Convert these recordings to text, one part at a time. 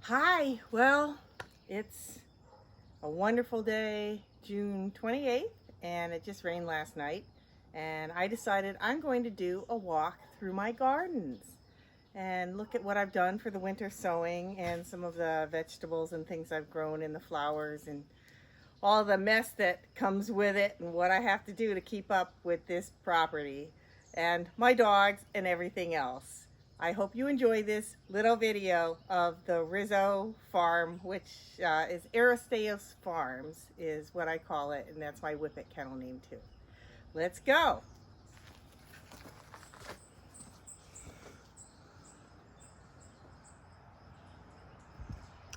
Hi, well, it's a wonderful day, June 28th, and it just rained last night. And I decided I'm going to do a walk through my gardens and look at what I've done for the winter sowing and some of the vegetables and things I've grown in the flowers and all the mess that comes with it and what I have to do to keep up with this property and my dogs and everything else. I hope you enjoy this little video of the Rizzo farm, which is Aristaios Farms is what I call it, and that's my Whippet kennel name too. Let's go.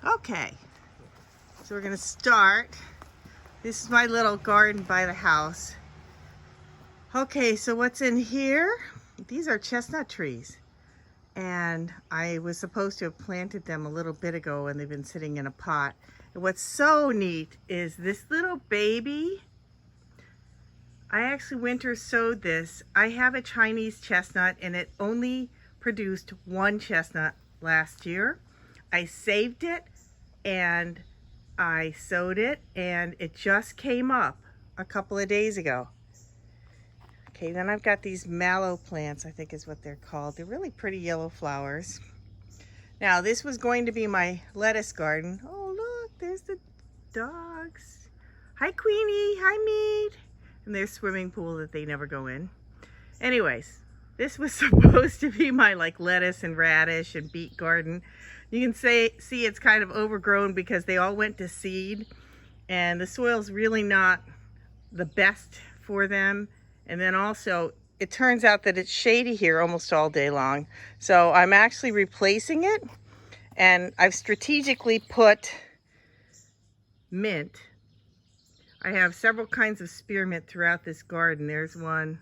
Okay, so we're gonna start. This is my little garden by the house. Okay, so what's in here? These are chestnut trees. And I was supposed to have planted them a little bit ago and they've been sitting in a pot. And what's so neat is this little baby. I actually winter sowed this. I have a Chinese chestnut and it only produced one chestnut last year. I saved it and I sowed it and it just came up a couple of days ago. Okay, then I've got these mallow plants, I think is what they're called. They're really pretty yellow flowers. Now, this was going to be my lettuce garden. Oh, look, there's the dogs. Hi, Queenie. Hi, Mead. And their swimming pool that they never go in. Anyways, this was supposed to be my lettuce and radish and beet garden. You can see it's kind of overgrown because they all went to seed. And the soil's really not the best for them. And then also, it turns out that it's shady here almost all day long. So I'm actually replacing it. And I've strategically put mint. I have several kinds of spearmint throughout this garden. There's one.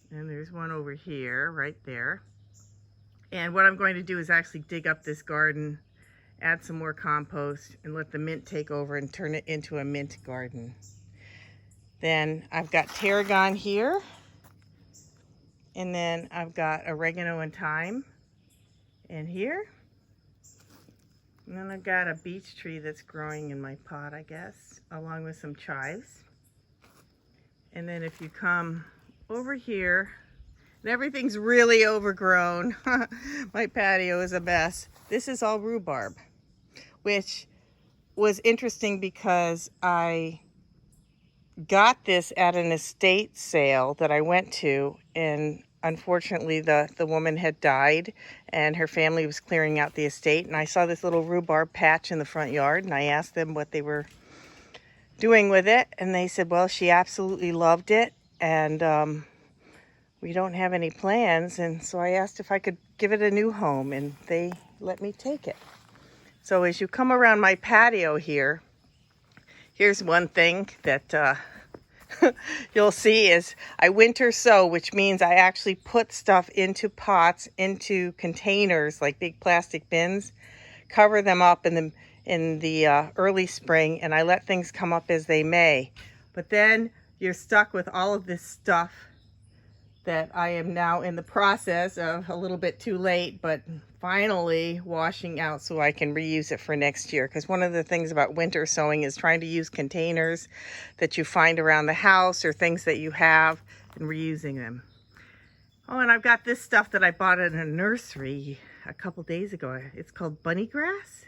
And there's one over here, right there. And what I'm going to do is actually dig up this garden, add some more compost, and let the mint take over and turn it into a mint garden. Then I've got tarragon here, and then I've got oregano and thyme in here. And then I've got a beech tree that's growing in my pot, I guess, along with some chives. And then if you come over here, and everything's really overgrown. My patio is a mess. This is all rhubarb, which was interesting because I got this at an estate sale that I went to, and unfortunately the woman had died and her family was clearing out the estate, and I saw this little rhubarb patch in the front yard, and I asked them what they were doing with it, and they said, well, she absolutely loved it, and we don't have any plans. And so I asked if I could give it a new home, and they let me take it. So as you come around my patio here, here's one thing that you'll see is I winter sow, which means I actually put stuff into pots, into containers, like big plastic bins, cover them up in the early spring, and I let things come up as they may. But then you're stuck with all of this stuff that I am now in the process of, a little bit too late, but finally washing out so I can reuse it for next year. Because one of the things about winter sowing is trying to use containers that you find around the house or things that you have and reusing them. Oh, and I've got this stuff that I bought in a nursery a couple days ago. It's called bunny grass.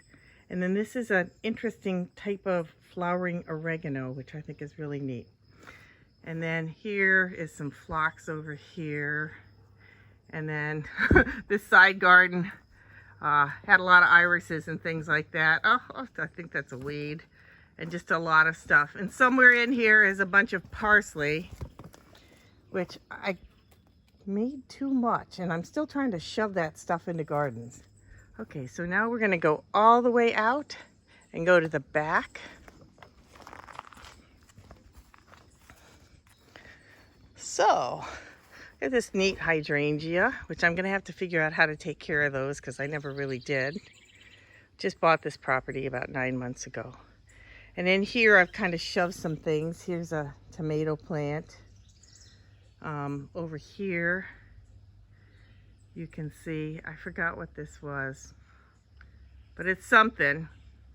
And then this is an interesting type of flowering oregano, which I think is really neat. And then here is some phlox over here. And then this side garden had a lot of irises and things like that. Oh, I think that's a weed. And just a lot of stuff. And somewhere in here is a bunch of parsley, which I made too much. And I'm still trying to shove that stuff into gardens. Okay, so now we're gonna go all the way out and go to the back. So, there's this neat hydrangea, which I'm going to have to figure out how to take care of those because I never really did. Just bought this property about 9 months ago. And in here, I've kind of shoved some things. Here's a tomato plant. Over here, you can see, I forgot what this was. but it's something.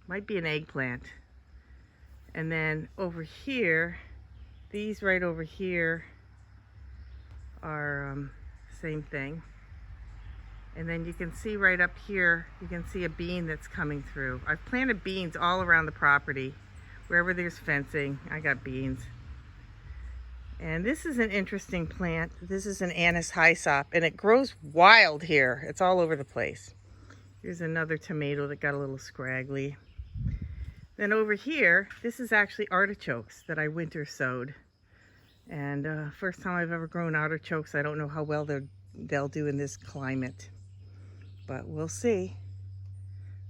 Might be an eggplant. And then over here, these right over here are same thing. And then you can see right up here, you can see a bean that's coming through. I've planted beans all around the property. Wherever there's fencing, I got beans. And this is an interesting plant. This is an anise hyssop, and it grows wild here. It's all over the place. Here's another tomato that got a little scraggly. Then over here, this is actually artichokes that I winter sowed. And first time I've ever grown artichokes. I don't know how well they'll do in this climate, but we'll see.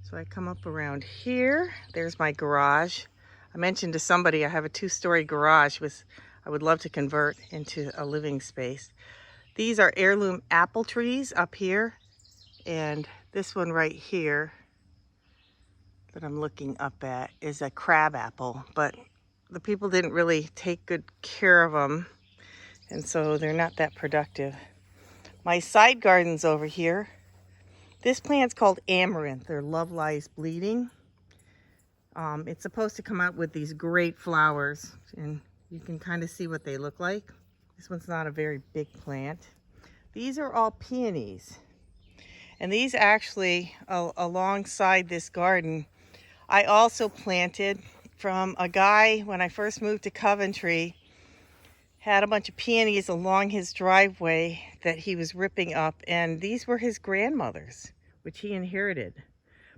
So I come up around here. There's my garage. I mentioned to somebody I have a 2-story garage I would love to convert into a living space. These are heirloom apple trees up here, and this one right here that I'm looking up at is a crab apple, but the people didn't really take good care of them, and so they're not that productive. My side garden's over here. This plant's called amaranth, or love lies bleeding. It's supposed to come out with these great flowers, and you can kind of see what they look like. This one's not a very big plant. These are all peonies. And these actually, alongside this garden, I also planted from a guy when I first moved to Coventry, had a bunch of peonies along his driveway that he was ripping up, and these were his grandmother's, which he inherited.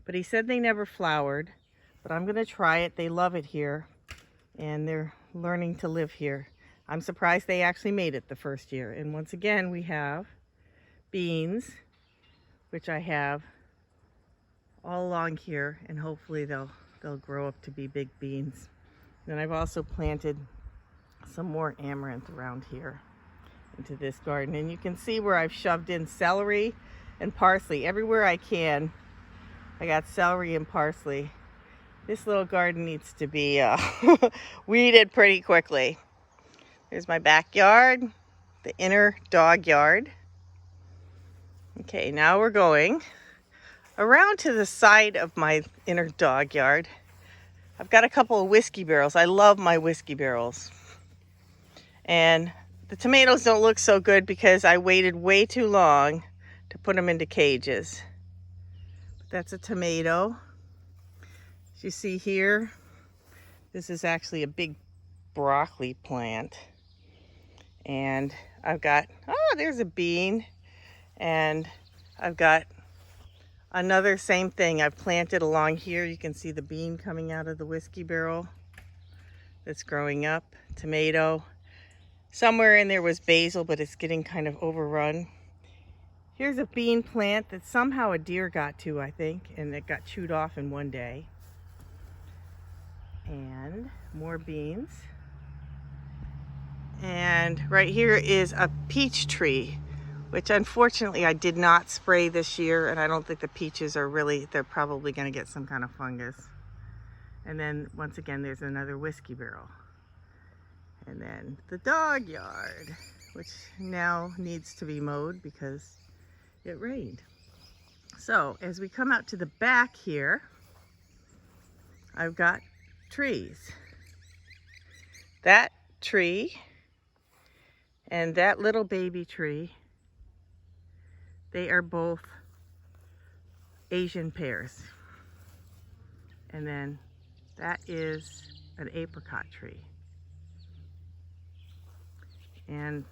But he said they never flowered, but I'm gonna try it. They love it here, and they're learning to live here. I'm surprised they actually made it the first year. And once again, we have beans, which I have all along here, and hopefully they'll grow up to be big beans. Then I've also planted some more amaranth around here into this garden, and you can see where I've shoved in celery and parsley everywhere I can. I got celery and parsley. This little garden needs to be weeded pretty quickly. Here's my backyard, the inner dog yard. Okay, now we're going around to the side of my inner dog yard. I've got a couple of whiskey barrels. I love my whiskey barrels. And the tomatoes don't look so good because I waited way too long to put them into cages. But that's a tomato. As you see here, this is actually a big broccoli plant. And I've got, oh, there's a bean. And I've got another same thing I've planted along here. You can see the bean coming out of the whiskey barrel that's growing up. Tomato. Somewhere in there was basil, but it's getting kind of overrun. Here's a bean plant that somehow a deer got to, I think, and it got chewed off in one day. And more beans. And right here is a peach tree, which unfortunately I did not spray this year, and I don't think the peaches are really, they're probably going to get some kind of fungus. And then once again, there's another whiskey barrel. And then the dog yard, which now needs to be mowed because it rained. So as we come out to the back here, I've got trees. That tree and that little baby tree, they are both Asian pears. And then that is an apricot tree. And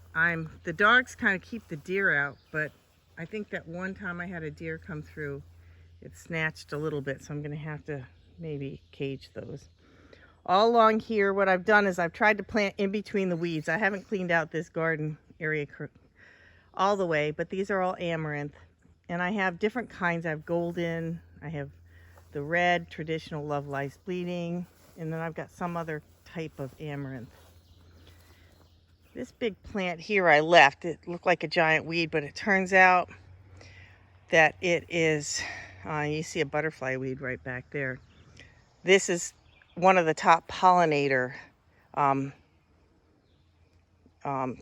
the dogs kind of keep the deer out, but I think that one time I had a deer come through, it snatched a little bit, so I'm gonna have to maybe cage those. All along here, what I've done is I've tried to plant in between the weeds. I haven't cleaned out this garden area all the way, but these are all amaranth. And I have different kinds. I have golden, I have the red, traditional love lies bleeding, and then I've got some other type of amaranth. This big plant here I left, it looked like a giant weed, but it turns out that it is, you see a butterfly weed right back there. This is one of the top pollinator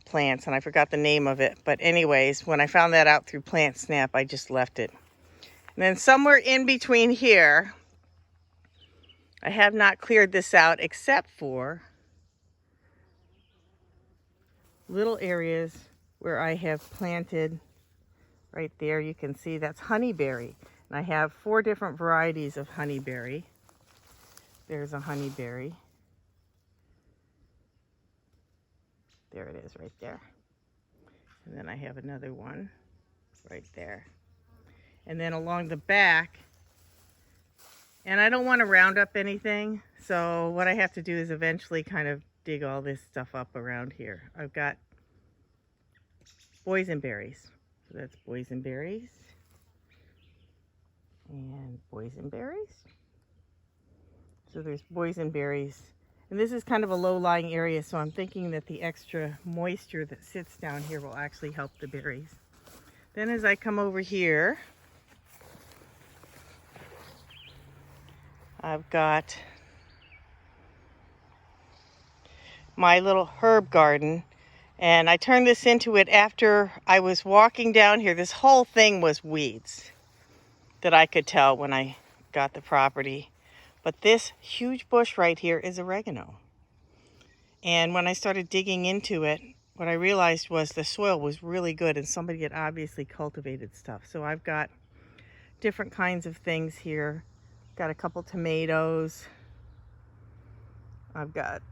plants, and I forgot the name of it. But anyways, when I found that out through Plant Snap, I just left it. And then somewhere in between here, I have not cleared this out except for little areas where I have planted. Right there you can see that's honeyberry. And I have 4 different varieties of honeyberry. There's a honeyberry. There it is right there. And then I have another one right there. And then along the back, and I don't want to round up anything, so what I have to do is eventually kind of dig all this stuff up around here. I've got boysenberries. So that's boysenberries. And boysenberries. So there's boysenberries. And this is kind of a low-lying area, so I'm thinking that the extra moisture that sits down here will actually help the berries. Then as I come over here, I've got my little herb garden, and I turned this into it after I was walking down here. This whole thing was weeds that I could tell when I got the property. But this huge bush right here is oregano. And when I started digging into it, what I realized was the soil was really good and somebody had obviously cultivated stuff. So I've got different kinds of things here. Got a couple tomatoes. I've got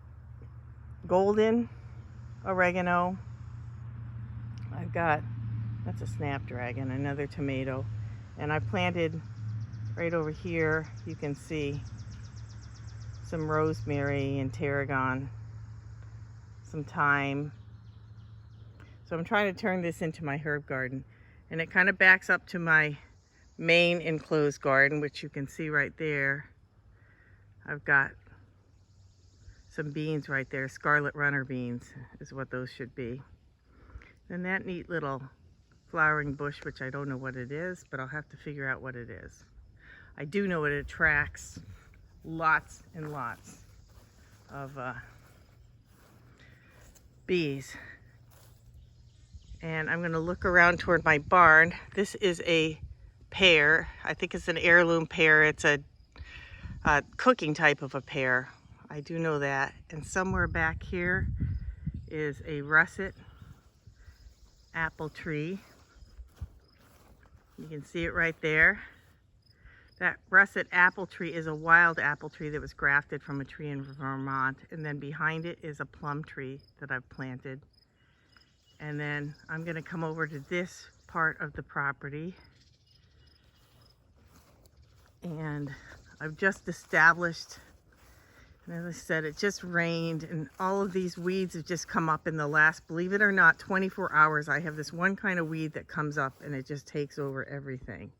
golden oregano. I've got, that's a snapdragon, another tomato. And I planted right over here, you can see some rosemary and tarragon, some thyme. So I'm trying to turn this into my herb garden. And it kind of backs up to my main enclosed garden, which you can see right there. I've got some beans right there. Scarlet runner beans is what those should be. And that neat little flowering bush, which I don't know what it is, but I'll have to figure out what it is. I do know it attracts lots and lots of bees. And I'm going to look around toward my barn. This is a pear. I think it's an heirloom pear. It's a cooking type of a pear. I do know that. And somewhere back here is a russet apple tree. You can see it right there. That russet apple tree is a wild apple tree that was grafted from a tree in Vermont. And then behind it is a plum tree that I've planted. And then I'm going to come over to this part of the property. And I've just established, and as I said, it just rained and all of these weeds have just come up in the last, believe it or not, 24 hours. I have this one kind of weed that comes up and it just takes over everything.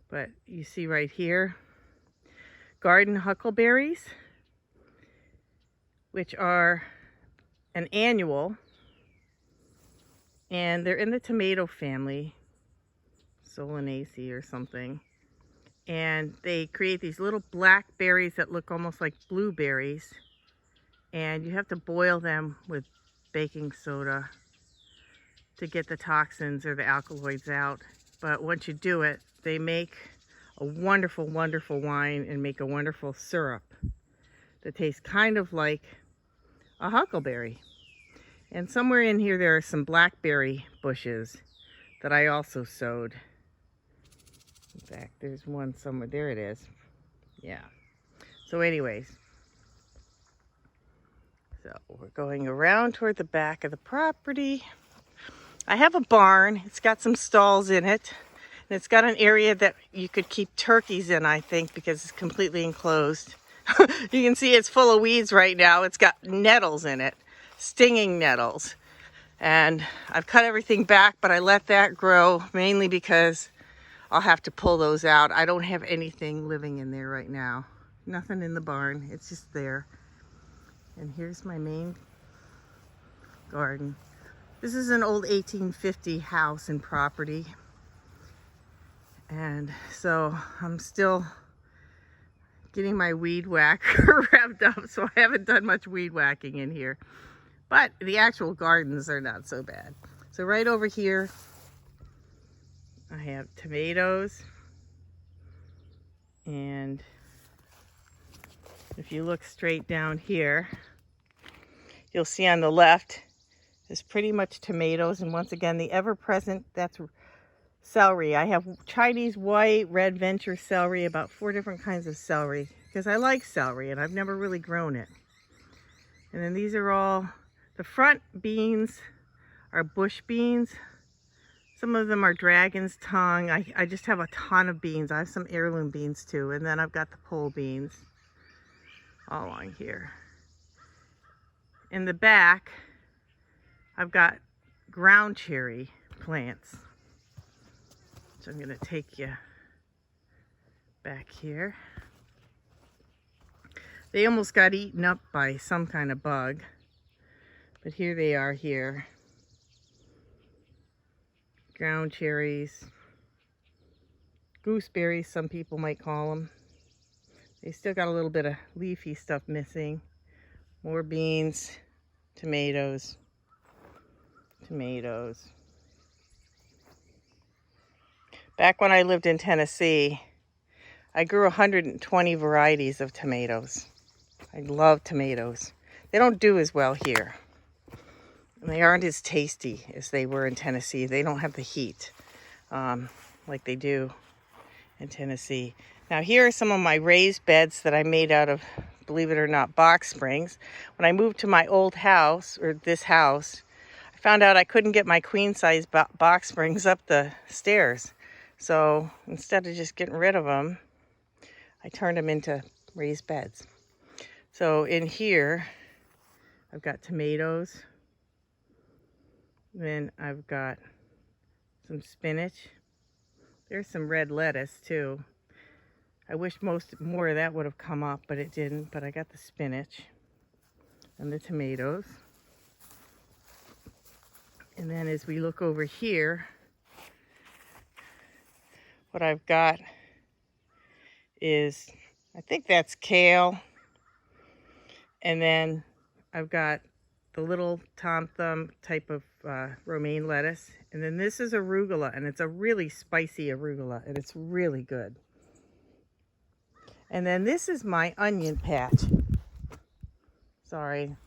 But you see right here, garden huckleberries, which are an annual, and they're in the tomato family, Solanaceae or something. And they create these little black berries that look almost like blueberries. And you have to boil them with baking soda to get the toxins or the alkaloids out. But once you do it, they make a wonderful, wonderful wine and make a wonderful syrup that tastes kind of like a huckleberry. And somewhere in here there are some blackberry bushes that I also sowed. In fact, there's one somewhere. There it is. Yeah. So anyways, so we're going around toward the back of the property. I have a barn. It's got some stalls in it. And it's got an area that you could keep turkeys in, I think, because it's completely enclosed. You can see it's full of weeds right now. It's got nettles in it, stinging nettles. And I've cut everything back, but I let that grow mainly because I'll have to pull those out. I don't have anything living in there right now. Nothing in the barn. It's just there. And here's my main garden. This is an old 1850 house and property. And so I'm still getting my weed whacker wrapped up, so I haven't done much weed whacking in here. But the actual gardens are not so bad. So right over here, I have tomatoes. And if you look straight down here, you'll see on the left is pretty much tomatoes. And once again, the ever-present, that's celery. I have Chinese white, red venture celery, about 4 different kinds of celery, because I like celery and I've never really grown it. And then these are all, the front beans are bush beans. Some of them are dragon's tongue. I just have a ton of beans. I have some heirloom beans too. And then I've got the pole beans all along here. In the back, I've got ground cherry plants. So I'm going to take you back here. They almost got eaten up by some kind of bug. But here they are here. Ground cherries. Gooseberries, some people might call them. They still got a little bit of leafy stuff missing. More beans. Tomatoes. Tomatoes. Back when I lived in Tennessee, I grew 120 varieties of tomatoes. I love tomatoes. They don't do as well here. And they aren't as tasty as they were in Tennessee. They don't have the heat like they do in Tennessee. Now here are some of my raised beds that I made out of, believe it or not, box springs. When I moved to my old house, or this house, I found out I couldn't get my queen size box springs up the stairs. So instead of just getting rid of them, I turned them into raised beds. So in here, I've got tomatoes. Then I've got some spinach. There's some red lettuce too. I wish more of that would have come up, but it didn't. But I got the spinach and the tomatoes. And then as we look over here, what I've got is, I think that's kale. And then I've got the little Tom Thumb type of romaine lettuce. And then this is arugula, and it's a really spicy arugula, and it's really good. And then this is my onion patch. Sorry,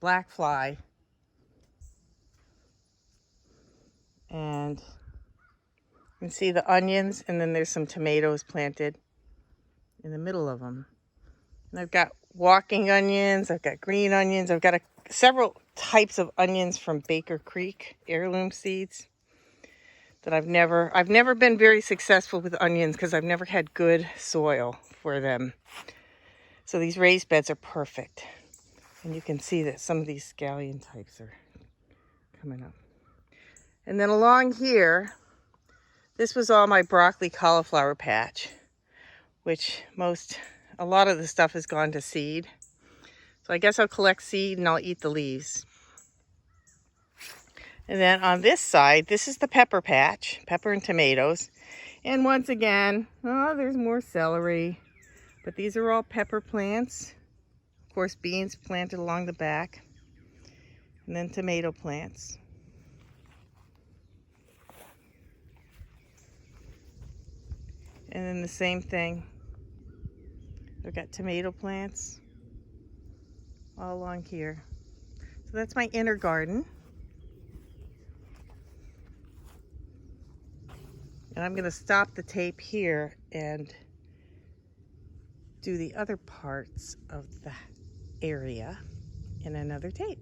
black fly. And you can see the onions, and then there's some tomatoes planted in the middle of them. And I've got walking onions, I've got green onions, I've got several types of onions from Baker Creek, heirloom seeds, that I've never been very successful with onions because I've never had good soil for them. So these raised beds are perfect. And you can see that some of these scallion types are coming up. And then along here, this was all my broccoli cauliflower patch, which a lot of the stuff has gone to seed. So I guess I'll collect seed and I'll eat the leaves. And then on this side, this is the pepper patch, pepper and tomatoes. And once again, there's more celery. But these are all pepper plants. Of course, beans planted along the back. And then tomato plants. And then the same thing. I've got tomato plants all along here. So that's my inner garden. And I'm going to stop the tape here and do the other parts of the area in another tape.